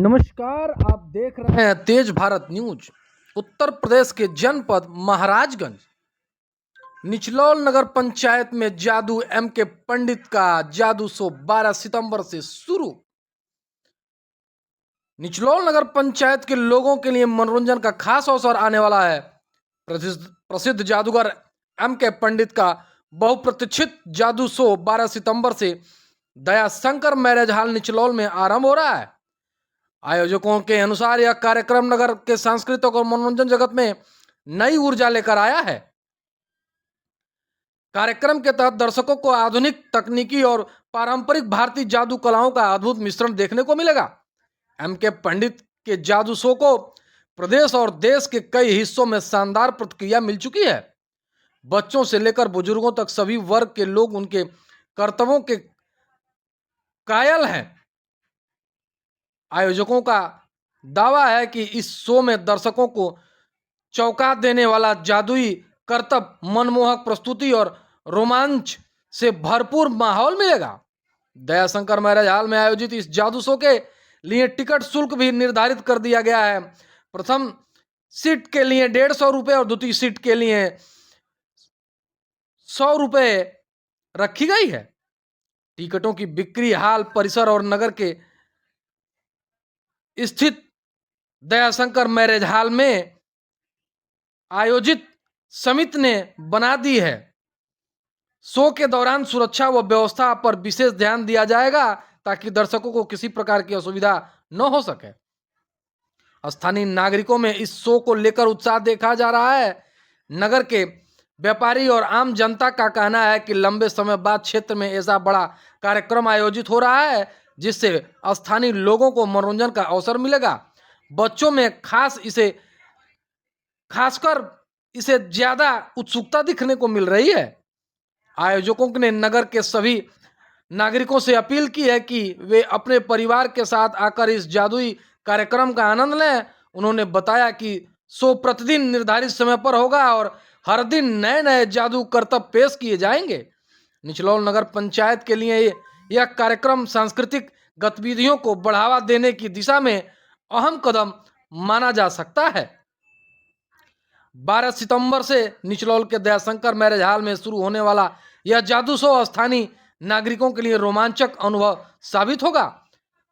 नमस्कार, आप देख रहे हैं तेज भारत न्यूज। उत्तर प्रदेश के जनपद महाराजगंज निचलौल नगर पंचायत में जादू एम के पंडित का जादू शो 12 सितंबर से शुरू। निचलौल नगर पंचायत के लोगों के लिए मनोरंजन का खास अवसर आने वाला है। प्रसिद्ध जादूगर एम के पंडित का बहुप्रतीक्षित जादू शो 12 सितंबर से दयाशंकर मैरिज हॉल निचलौल में आरंभ हो रहा है। आयोजकों के अनुसार यह कार्यक्रम नगर के सांस्कृतिक और मनोरंजन जगत में नई ऊर्जा लेकर आया है। कार्यक्रम के तहत दर्शकों को आधुनिक तकनीकी और पारंपरिक भारतीय जादू कलाओं का अद्भुत मिश्रण देखने को मिलेगा। एम के पंडित के जादू शो को प्रदेश और देश के कई हिस्सों में शानदार प्रतिक्रिया मिल चुकी है। बच्चों से लेकर बुजुर्गों तक सभी वर्ग के लोग उनके कर्तव्यों के कायल हैं। आयोजकों का दावा है कि इस शो में दर्शकों को चौंका देने वाला जादुई करतब, मनमोहक प्रस्तुति और रोमांच से भरपूर माहौल मिलेगा। दयाशंकर मैरिज हॉल में आयोजित इस जादू शो के लिए टिकट शुल्क भी निर्धारित कर दिया गया है। प्रथम सीट के लिए 150 रुपये और द्वितीय सीट के लिए 100 रुपये रखी गई है। टिकटों की बिक्री हाल परिसर और नगर के स्थित दयाशंकर मैरिज हॉल में आयोजित समिति ने बना दी है। शो के दौरान सुरक्षा व व्यवस्था पर विशेष ध्यान दिया जाएगा ताकि दर्शकों को किसी प्रकार की असुविधा न हो सके। स्थानीय नागरिकों में इस शो को लेकर उत्साह देखा जा रहा है। नगर के व्यापारी और आम जनता का कहना है कि लंबे समय बाद क्षेत्र में ऐसा बड़ा कार्यक्रम आयोजित हो रहा है जिससे स्थानीय लोगों को मनोरंजन का अवसर मिलेगा। बच्चों में खासकर इसे ज्यादा उत्सुकता दिखने को मिल रही है। आयोजकों ने नगर के सभी नागरिकों से अपील की है कि वे अपने परिवार के साथ आकर इस जादुई कार्यक्रम का आनंद लें। उन्होंने बताया कि शो प्रतिदिन निर्धारित समय पर होगा और हर दिन नए नए जादू करतब पेश किए जाएंगे। निचलौल नगर पंचायत के लिए यह कार्यक्रम सांस्कृतिक गतिविधियों को बढ़ावा देने की दिशा में अहम कदम माना जा सकता है। 12 सितंबर से निचलौल के दयाशंकर मैरिज हॉल में शुरू होने वाला यह जादू शो स्थानीय नागरिकों के लिए रोमांचक अनुभव साबित होगा।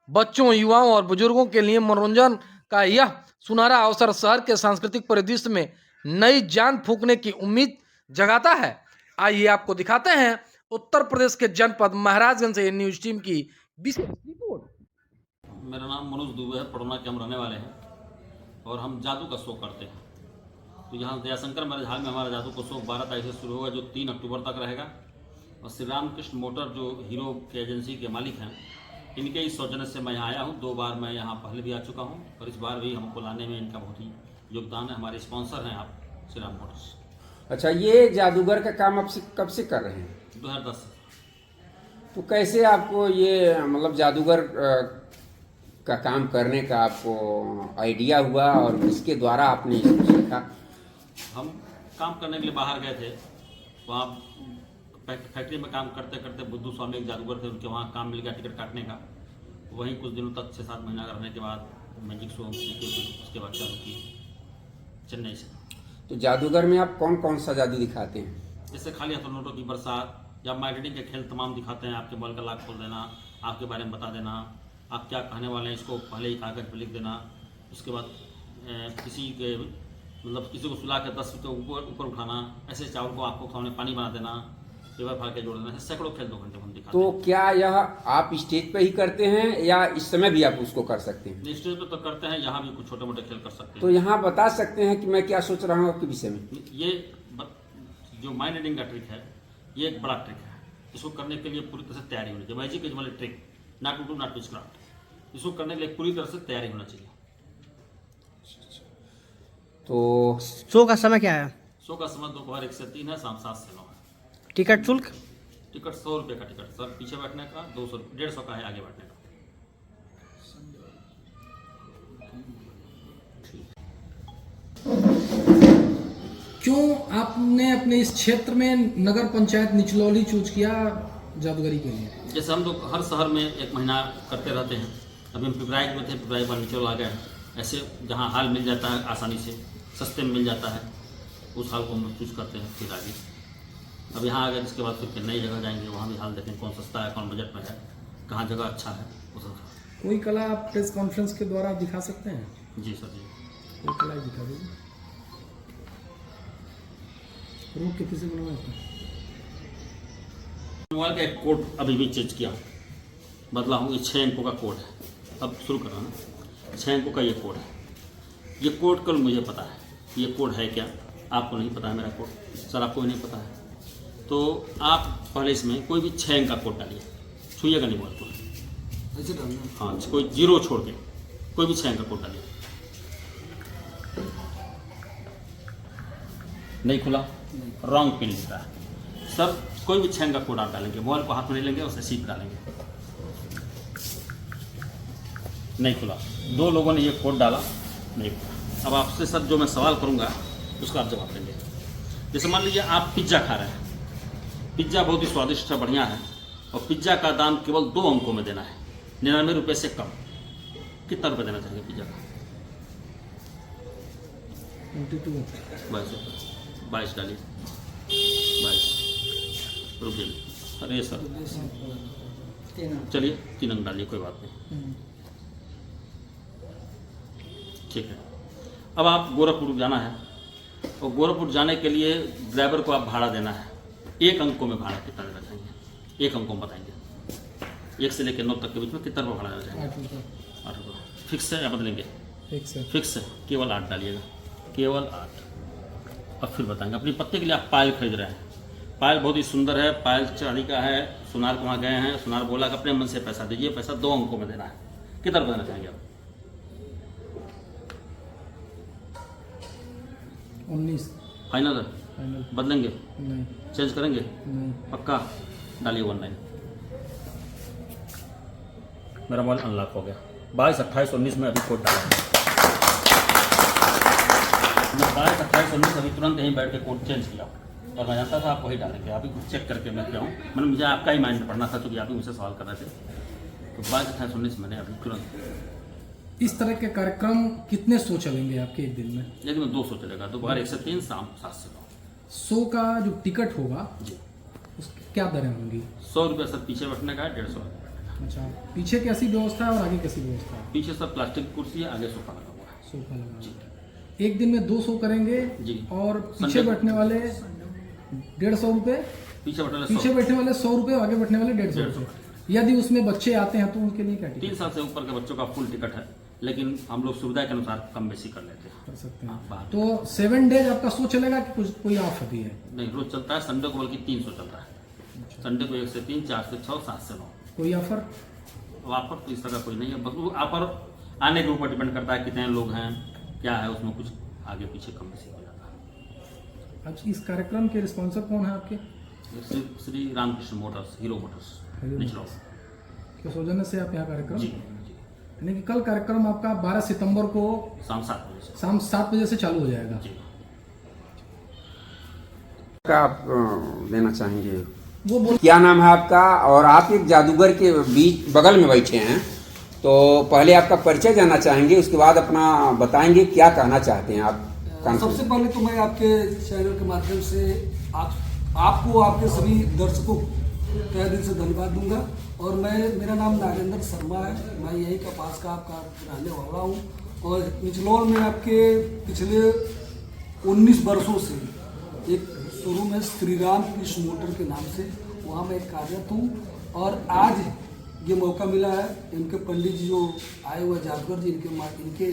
बच्चों, युवाओं और बुजुर्गों के लिए मनोरंजन का यह सुनहरा अवसर शहर के सांस्कृतिक परिदृश्य में नई जान फूंकने की उम्मीद जगाता है। आइए आपको दिखाते हैं उत्तर प्रदेश के जनपद महाराजगंज से न्यूज टीम की विशेष रिपोर्ट। मेरा नाम मनोज दुबे है, पटना के हम रहने वाले हैं और हम जादू का शो करते हैं। तो यहाँ दयाशंकर मैरिज हॉल में हमारा जादू का शो 12 तारीख से शुरू होगा जो 3 अक्टूबर तक रहेगा। और श्री रामकृष्ण मोटर जो हीरो के एजेंसी के मालिक हैं, इनके इस सौजन्य से मैं यहाँ आया हूँ। 2 बार मैं यहाँ पहले भी आ चुका हूँ और इस बार भी हमको लाने में इनका बहुत ही योगदान है। हमारे स्पॉन्सर हैं आप श्री राम मोटर्स। अच्छा, ये जादूगर का काम आप कब से कर रहे हैं? 2010 से। तो कैसे आपको ये मतलब जादूगर का काम करने का आपको आइडिया हुआ और किसके द्वारा आपने इसको सीखा? हम काम करने के लिए बाहर गए थे, वहाँ फैक्ट्री में काम करते करते बुद्धू स्वामी एक जादूगर थे, उनके वहाँ काम मिल गया टिकट काटने का। वहीं कुछ दिनों तक 6-7 महीना रहने के बाद मैजिक शो उसके बाद चालू की चेन्नई से। तो जादूगर में आप कौन कौन सा जादू दिखाते हैं? जैसे खाली हाथों नोटों की बरसात या मार्केटिंग के खेल तमाम दिखाते हैं। आपके बल का लाख खोल देना, आपके बारे में बता देना, आप क्या कहने वाले हैं इसको पहले ही कागज पर लिख देना। उसके बाद किसी के मतलब किसी को सुला के 10 फीट ऊपर उठाना, ऐसे चावल को आपको खाने पानी बना देना, पेपर फाड़ के जोड़ देना, ऐसे सैकड़ों खेल 2 घंटे में हम दिखाते हैं। तो क्या यह आप स्टेज पे ही करते हैं या इस समय भी आप उसको कर सकते हैं? स्टेज पे तो करते हैं, यहाँ भी कुछ छोटे मोटे खेल कर सकते हैं। तो यहाँ बता सकते हैं कि मैं क्या सोच रहा हूँ आपके विषय में? ये जो माइंड रीडिंग का ट्रिक है, ये एक बड़ा ट्रिक है। इसको करने के लिए पूरी तरह से तैयारी होनी चाहिए। मैजिक इज वाली trick, not to do not to craft. इसको करने के लिए पूरी तरह से तैयारी होना चाहिए। तो शो का समय क्या है? शो का समय दोपहर 1 से 3 है, शाम 7 से 9 है। टिकट शुल्क? टिकट 100 रुपये का टिकट सर, पीछे बैठने का 150 का है, आगे बैठने का। क्यों आपने अपने इस क्षेत्र में नगर पंचायत निचलौली चूज किया जादूगरी के लिए? जैसे हम लोग हर शहर में 1 महीना करते रहते हैं, अभी हम पिपराइच में थे, पिपराइच पर नीचे आ गए। ऐसे जहाँ हाल मिल जाता है आसानी से, सस्ते में मिल जाता है, उस हाल को हम चूज़ करते हैं फिर आगे। अब यहाँ आ गए, इसके बाद फिर नई जगह जाएंगे, वहाँ भी हाल देखें कौन सस्ता है, कौन बजट में है, कहाँ जगह अच्छा है, वो सब। कोई कला आप प्रेस कॉन्फ्रेंस के द्वारा दिखा सकते हैं? जी सर जी। कोई कला दिखा दीजिए। रूप कितने से बनवाए थे? मोबाइल का एक कोड अभी भी चेंज किया, बदला हूँ। ये 6 अंकों का कोड है। अब शुरू करा ना, 6 अंकों का ये कोड है। ये कोड कल मुझे पता है, ये कोड है क्या, आपको नहीं पता है मेरा कोड, सर आपको भी नहीं पता है। तो आप पहले इसमें कोई भी 6 अंक का कोड डालिए, छूइएगा नहीं मोबाइल को, ऐसे डालना। हाँ कोई 0 छोड़ के कोई भी 6 अंक का कोड डालिए। नहीं खुला, रॉन्ग पिन लिख रहा है सर। कोई भी 6 अंक का कोड आप डालेंगे, मोबाइल को हाथ में नहीं लेंगे, उसे सीट डालेंगे। नहीं खुला, 2 लोगों ने ये कोड डाला, नहीं खुला। अब आपसे सर जो मैं सवाल करूंगा उसका आप जवाब देंगे। जैसे मान लीजिए आप पिज्ज़ा खा रहे हैं, पिज्ज़ा बहुत ही स्वादिष्ट है, बढ़िया है, और पिज्ज़ा का दाम केवल 2 अंकों में देना है, 99 रुपये से कम। कितना रुपये देना चाहिए पिज्ज़ा का? 22 डालिए, 22 रुपये। अरे सर चलिए 3 अंक डालिए, कोई बात नहीं, ठीक है। अब आप गोरखपुर जाना है, और गोरखपुर जाने के लिए ड्राइवर को आप भाड़ा देना है। 1 अंकों में भाड़ा कितना देना चाहेंगे? 1 अंकों में बताएंगे, 1 से लेकर 9 तक के बीच में कितना रुपये भाड़ा देना चाहेंगे? 8 रुपये। फिक्स है या बदलेंगे? फिक्स है, केवल 8 डालिएगा, केवल 8। अब फिर बताएंगे। अपनी पत्ते के लिए आप पायल खरीद रहे हैं, पायल बहुत ही सुंदर है, पायल चांदी का है, सुनार को वहाँ गए हैं, सुनार बोला कि अपने मन से पैसा दीजिए, पैसा 2 अंकों में देना है। कितना रुपये देना चाहेंगे आप? 19 फाइनल है? फाइनल। बदलेंगे? नहीं चेंज करेंगे? नहीं। पक्का? डालिए 19। मेरा मोबाइल अनलॉक हो गया। 22, 28, 19 में अभी कोड डाला। मैं 22, 28, 19 अभी तुरंत यहीं बैठ के कोड चेंज किया, और मैं जानता था आप वही डालेंगे। अभी चेक करके मैं क्या हूँ, मैंने मुझे आपका ही माइंड पढ़ना था, क्योंकि आप ही मुझसे सवाल कर रहे थे। तो 22, 28, 19 मैंने अभी तुरंत। इस तरह के कार्यक्रम कितने शो चलेंगे आपके एक दिन में? लेकिन में 200 चलेगा, दोपहर 1 से 3, शाम 7 से 9। शो का जो टिकट होगा जी, उसकी क्या दरें होंगी? 100 रुपये सर पीछे बैठने का है, 150 रुपये बैठने का। अच्छा, पीछे कैसी व्यवस्था है और आगे कैसी व्यवस्था है? पीछे सब प्लास्टिक की कुर्सी है, आगे सोफा लगा हुआ है। सोफा लगा जी हुआ है। एक दिन में 2 शो करेंगे जी। और पीछे संडे को। बैठने वाले 150 रुपये, पीछे बैठने पीछे बैठने वाले 100 रुपये, आगे बैठने वाले 150 रुपये। यदि उसमें बच्चे आते हैं तो उनके लिए क्या 3 टिकट साल से ऊपर के बच्चों का फुल टिकट है, लेकिन हम लोग सुविधा के अनुसार कम बेसी कर लेते हैं। कर सकते हैं? हाँ, बाहर। तो 7 डेज आपका शो चलेगा कि कुछ कोई ऑफ भी है? नहीं, रोज चलता है, संडे को बल्कि 300 चल रहा है। संडे को 1 से 3, 4 से 6, 7 से 9। कोई ऑफर? ऑफर तो इस तरह कोई नहीं है, बस वो ऑफर आने के ऊपर डिपेंड करता है कितने लोग हैं, क्या है, उसमें कुछ आगे पीछे कम बेसी हो जाता है। अब इस कार्यक्रम के रिस्पॉन्सर कौन है आपके? Shri Ramakrishna Motors, Hero Motors, निचलो। के सौजन्य से आप यहाँ कार्यक्रम? जी, यानी कि कल कार्यक्रम आपका 12 सितंबर को शाम 7 बजे से। शाम 7 बजे से चालू हो जाएगा। जी। क्या आप देना चाहेंगे? वो बोल क्या नाम है आपका? और आप एक जादूगर के बीच बगल में बैठे हैं, तो पहले आपका परिचय जानना चाहेंगे, उसके बाद अपना बताएंगे क्या कहना चाहते हैं आप। सबसे पहले तो मैं आपके चैनल के माध्यम से आपको आपके सभी दर्शकों को तहे दिल से धन्यवाद दूंगा। और मेरा नाम नागेंद्र शर्मा है, मैं यहीं का पास का आपका रहने वाला हूँ, और निचलौल में आपके पिछले 19 वर्षों से एक शोरूम है श्री राम कृष्ण मोटर के नाम से, वहाँ मैं कार्यरत हूँ। और आज ये मौका मिला है, इनके पंडित जी जो आए हुए जादूगर जी, इनके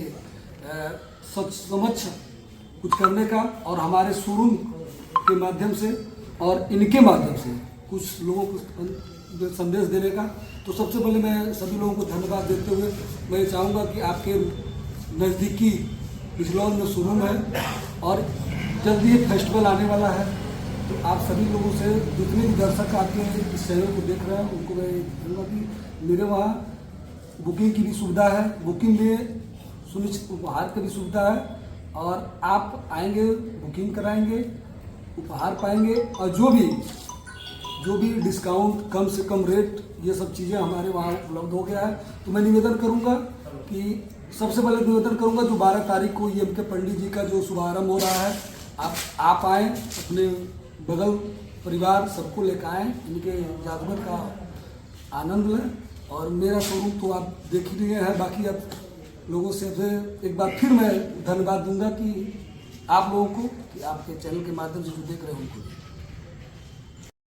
समक्ष कुछ करने का, और हमारे शोरूम के माध्यम से और इनके माध्यम से कुछ लोगों को संदेश देने का। तो सबसे पहले मैं सभी लोगों को धन्यवाद देते हुए मैं चाहूँगा कि आपके नज़दीकी बिजलौर में शोरूम है, और जल्दी एक फेस्टिवल आने वाला है, तो आप सभी लोगों से, जितने भी दर्शक आपके इस चैनल को देख रहे हैं, उनको मैं कहूँगा कि मेरे वहाँ बुकिंग की भी सुविधा है, बुकिंग में सुनिश्चित उपहार की भी सुविधा है, और आप आएंगे, बुकिंग कराएंगे, उपहार पाएंगे, और जो भी जो भी डिस्काउंट, कम से कम रेट, ये सब चीज़ें हमारे वहाँ उपलब्ध हो गया है। तो मैं निवेदन करूँगा कि सबसे पहले निवेदन करूँगा जो 12 तारीख को EMK पंडित जी का जो शुभारंभ हो रहा है, आप आएँ, अपने बगल परिवार सबको लेकर आएँ, इनके जादूगर का आनंद लें। और मेरा शोरूम तो आप देख ही लिए हैं, बाकी आप लोगों से एक बार फिर मैं धन्यवाद दूंगा कि आप लोगों को, कि आपके चैनल के माध्यम से जो देख रहे हैं उनको।